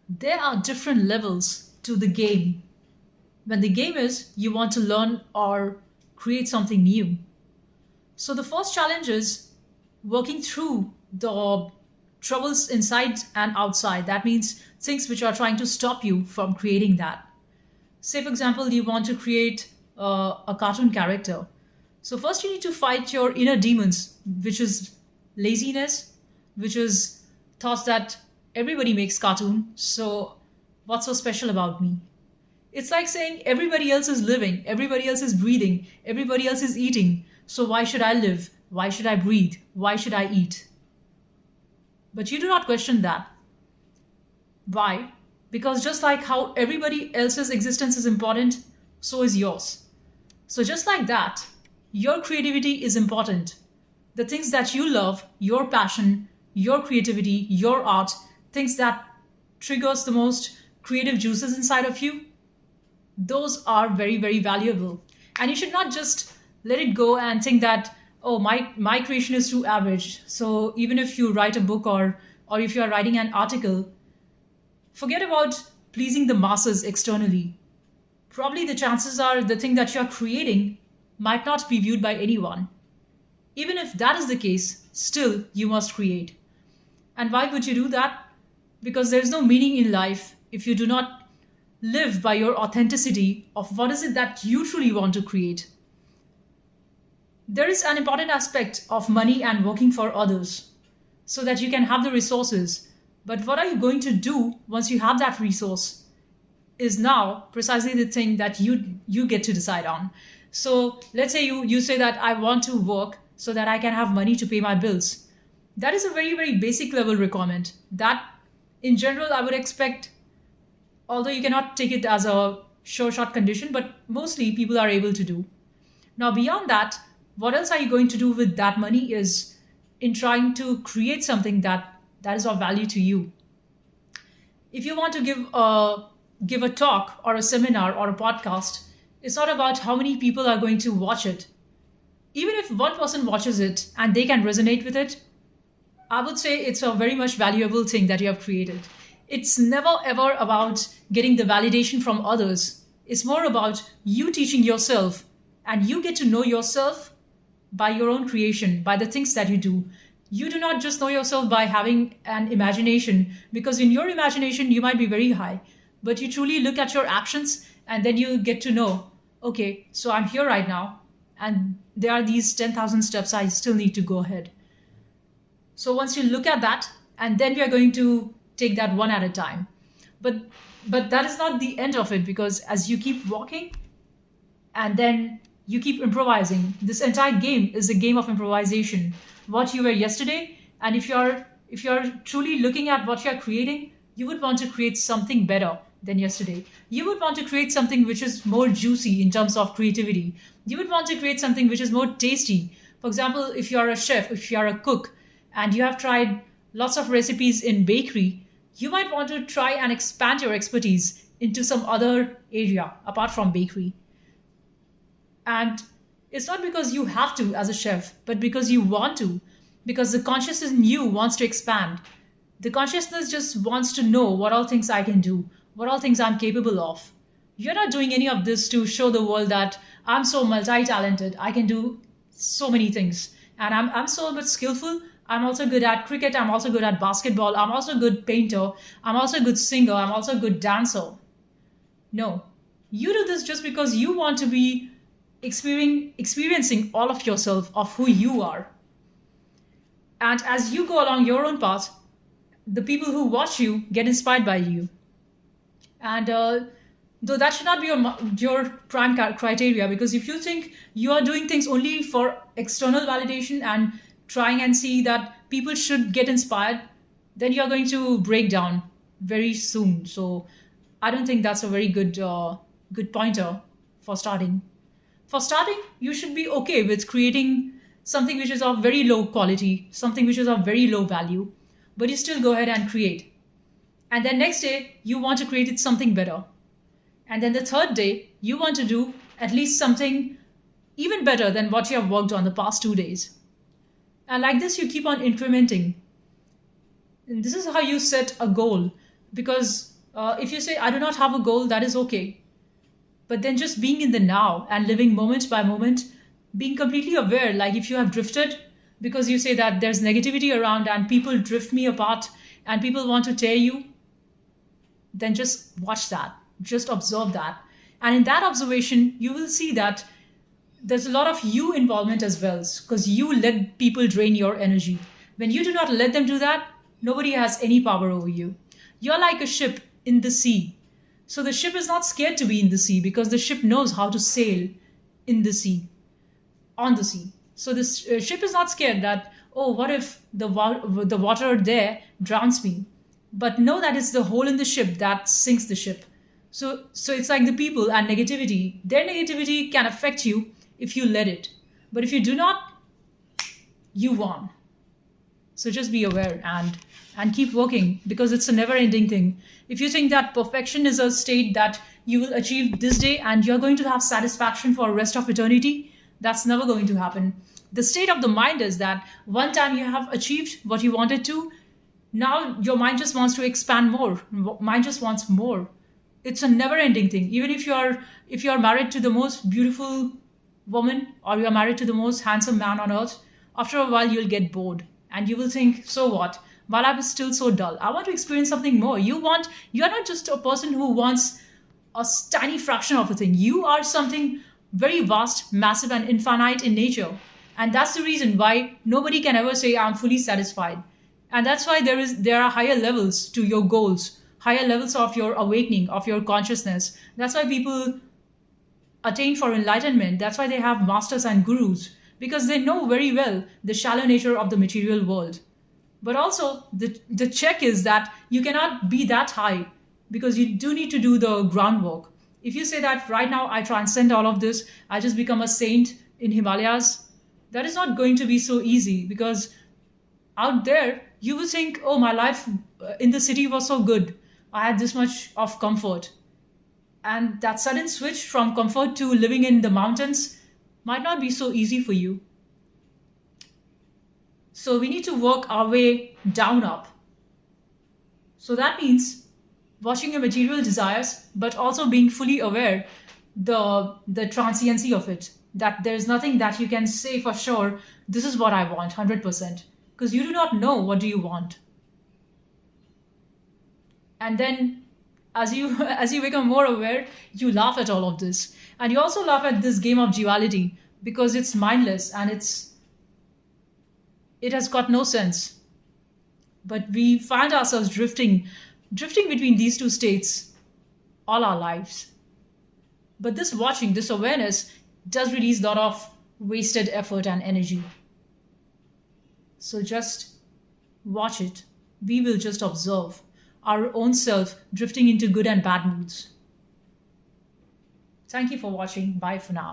There are different levels to the game. When the game is you want to learn or create something new. So the first challenge is working through the troubles inside and outside. That means things which are trying to stop you from creating that. Say, for example, you want to create a cartoon character. So first you need to fight your inner demons, which is laziness, which is thoughts that everybody makes cartoon. So what's so special about me? It's like saying everybody else is living, everybody else is breathing, everybody else is eating. So why should I live? Why should I breathe? Why should I eat? But you do not question that. Why? Because just like how everybody else's existence is important, so is yours. So just like that, your creativity is important. The things that you love, your passion, your creativity, your art, things that triggers the most creative juices inside of you, those are very, very valuable. And you should not just let it go and think that, oh, my creation is too average. So even if you write a book or if you are writing an article, forget about pleasing the masses externally. Probably the chances are the thing that you are creating might not be viewed by anyone. Even if that is the case, still you must create. And why would you do that? Because there's no meaning in life if you do not live by your authenticity of what is it that you truly want to create. There is an important aspect of money and working for others so that you can have the resources. But what are you going to do once you have that resource is now precisely the thing that you get to decide on. So let's say you say that I want to work so that I can have money to pay my bills. That is a very, very basic level requirement. That in general I would expect, although you cannot take it as a sure shot condition, but mostly people are able to do. Now, beyond that, what else are you going to do with that money is in trying to create something that is of value to you. If you want to give a talk or a seminar or a podcast, it's not about how many people are going to watch it. Even if one person watches it and they can resonate with it, I would say it's a very much valuable thing that you have created. It's never ever about getting the validation from others. It's more about you teaching yourself, and you get to know yourself by your own creation, by the things that you do. You do not just know yourself by having an imagination, because in your imagination you might be very high, but you truly look at your actions and then you get to know, okay, so I'm here right now, and there are these 10,000 steps I still need to go ahead. So once you look at that, and then we are going to take that one at a time. But but that is not the end of it, because as you keep walking and then you keep improvising, this entire game is a game of improvisation. What you were yesterday, and if you're truly looking at what you're creating, you would want to create something better than yesterday. You would want to create something which is more juicy in terms of creativity. You would want to create something which is more tasty. For example, if you are a chef, if you are a cook, and you have tried lots of recipes in bakery, you might want to try and expand your expertise into some other area apart from bakery. And it's not because you have to as a chef, but because you want to, because the consciousness in you wants to expand. The consciousness just wants to know what all things I can do, what all things I'm capable of. You're not doing any of this to show the world that I'm so multi talented, I can do so many things. And I'm so much skillful. I'm also good at cricket. I'm also good at basketball. I'm also a good painter. I'm also a good singer. I'm also a good dancer. No. You do this just because you want to be experiencing all of yourself, of who you are. And as you go along your own path, the people who watch you get inspired by you. And though that should not be your prime criteria, because if you think you are doing things only for external validation and trying and see that people should get inspired, then you're going to break down very soon. So I don't think that's a very good pointer for starting. For starting, you should be okay with creating something which is of very low quality, something which is of very low value, but you still go ahead and create. And then next day, you want to create it something better. And then the third day, you want to do at least something even better than what you have worked on the past 2 days. And like this, you keep on incrementing. And this is how you set a goal. Because If you say, I do not have a goal, that is okay. But then just being in the now and living moment by moment, being completely aware, like if you have drifted because you say that there's negativity around and people drift me apart and people want to tear you, then just watch that, just observe that. And in that observation, you will see that there's a lot of you involvement as well, because you let people drain your energy. When you do not let them do that, nobody has any power over you. You're like a ship in the sea. So the ship is not scared to be in the sea because the ship knows how to sail in the sea, on the sea. So this ship is not scared that, oh, what if the water there drowns me? But know that it's the hole in the ship that sinks the ship. So it's like the people and negativity. Their negativity can affect you if you let it. But if you do not, you won. So just be aware and keep working, because it's a never ending thing. If you think that perfection is a state that you will achieve this day and you're going to have satisfaction for the rest of eternity, that's never going to happen. The state of the mind is that one time you have achieved what you wanted to, now your mind just wants to expand more. Mind just wants more. It's a never ending thing. Even if you're married to the most beautiful woman, or you're married to the most handsome man on earth, after a while you'll get bored and you will think, so what? While I was still so dull, I want to experience something more. You're not just a person who wants a tiny fraction of a thing. You are something very vast, massive, and infinite in nature. And that's the reason why nobody can ever say I'm fully satisfied. And that's why there are higher levels to your goals, higher levels of your awakening, of your consciousness. That's why people attain for enlightenment. That's why they have masters and gurus, because they know very well the shallow nature of the material world. But also, the check is that you cannot be that high, because you do need to do the groundwork. If you say that right now I transcend all of this, I just become a saint in Himalayas, that is not going to be so easy, because out there you will think, oh, my life in the city was so good. I had this much of comfort. And that sudden switch from comfort to living in the mountains might not be so easy for you. So we need to work our way down up. So that means watching your material desires, but also being fully aware the transiency of it. That there's nothing that you can say for sure, this is what I want, 100%. Because you do not know what do you want. And then as you as you become more aware, you laugh at all of this. And you also laugh at this game of duality, because it's mindless and it has got no sense. But we find ourselves drifting between these two states all our lives. But this watching, this awareness does release a lot of wasted effort and energy. So just watch it. We will just observe our own self drifting into good and bad moods. Thank you for watching. Bye for now.